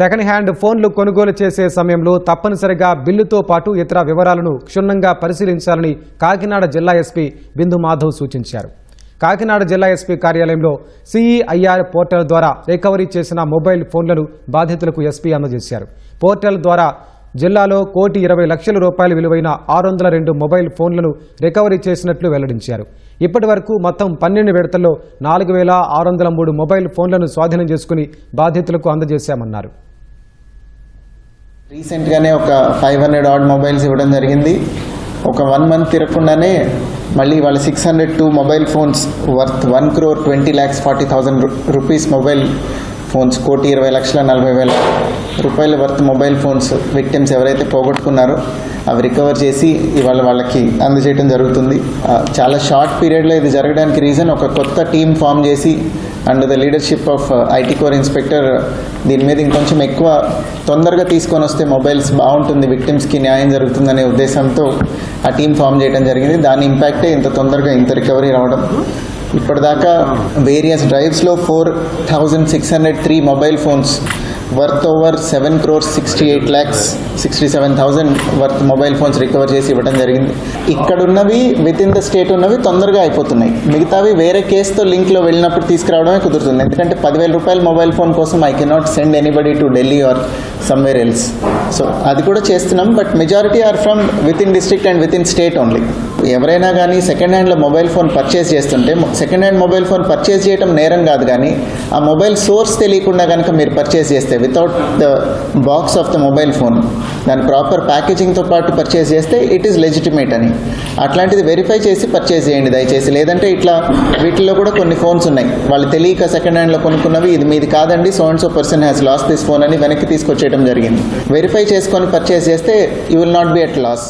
Second hand ఫోన్లు కొనుగోలు చేసే సమయంలో తప్పనిసరిగా బిల్లుతో పాటు ఇతర వివరాలను క్షుణ్ణంగా పరిశీలించాలని కాకినాడ జిల్లా ఎస్పీ బిందు మాధవ్ సూచించారు. కాకినాడ జిల్లా ఎస్పీ కార్యాలయంలో సిఈఐఆర్ పోర్టల్ ద్వారా రికవరీ చేసిన మొబైల్ ఫోన్లను బాధితులకు ఎస్పీ అందజేశారు. పోర్టల్ ద్వారా జిల్లాలో ₹1,20,00,000 విలువైన 602 మొబైల్ ఫోన్లను రికవరీ చేసినట్లు వెల్లడించారు. ఇప్పటి వరకు మొత్తం 12 విడతల్లో 4,603 మొబైల్ ఫోన్లను స్వాధీనం చేసుకుని బాధితులకు అందజేశామన్నారు. రీసెంట్గానే ఒక 500 ఆడ్ మొబైల్స్ ఇవ్వడం జరిగింది. ఒక 1 మంత్ తిరగకుండానే మళ్ళీ వాళ్ళ 602 mobile phones worth 1,20,40,000 rupees mobile phones ₹1,20,40,000 worth mobile phones victims ఎవరైతే పోగొట్టుకున్నారో అవి రికవర్ చేసి ఇవాళ వాళ్ళకి అందజేయడం జరుగుతుంది. చాలా షార్ట్ పీరియడ్లో ఇది జరగడానికి రీజన్ ఒక కొత్త టీమ్ ఫామ్ చేసి under the leadership of IT core inspector దీని మీద ఇంకొంచెం ఎక్కువ తొందరగా తీసుకొని వస్తే మొబైల్స్ బాగుంటుంది, విక్టిమ్స్కి న్యాయం జరుగుతుందనే ఉద్దేశంతో ఆ టీం ఫామ్ చేయడం జరిగింది. దాని ఇంపాక్టే ఇంత తొందరగా ఇంత రికవరీ రావడం. ఇప్పటిదాకా వేరియస్ డ్రైవ్స్లో 4,603 mobile phones worth over 7,68,67,000 worth mobile phones recover చేసి ఇవ్వడం జరిగింది. ఇక్కడున్నవి విత్ ఇన్ ద స్టేట్ ఉన్నవి తొందరగా అయిపోతున్నాయి, మిగతావి వేరే కేసుతో లింక్లో వెళ్ళినప్పుడు తీసుకురావడమే కుదురుతుంది. ఎందుకంటే ₹10,000 మొబైల్ ఫోన్ కోసం I cannot send anybody to Delhi or somewhere else. So అది కూడా చేస్తున్నాం, but majority are from within district and within state only. ఎవరైనా కానీ సెకండ్ హ్యాండ్లో మొబైల్ ఫోన్ పర్చేస్ చేస్తుంటే second hand mobile phone purchase చేయడం నేరం కాదు, కానీ ఆ మొబైల్ సోర్స్ తెలియకుండా కనుక మీరు పర్చేస్ చేస్తే without the box of the mobile phone దాని ప్రాపర్ ప్యాకేజింగ్తో పాటు పర్చేస్ చేస్తే ఇట్ ఈస్ లెజిటిమేట్ అని అట్లాంటిది వెరిఫై చేసి పర్చేస్ చేయండి దయచేసి. లేదంటే ఇట్లా వీటిల్లో కూడా కొన్ని ఫోన్స్ ఉన్నాయి, వాళ్ళు తెలియక సెకండ్ హ్యాండ్లో కొనుక్కున్నవి ఇది మీది కాదండి, so and so person has lost this phone అని వెనక్కి తీసుకొచ్చేయడం జరిగింది. వెరిఫై చేసుకొని పర్చేస్ చేస్తే you will not be at loss.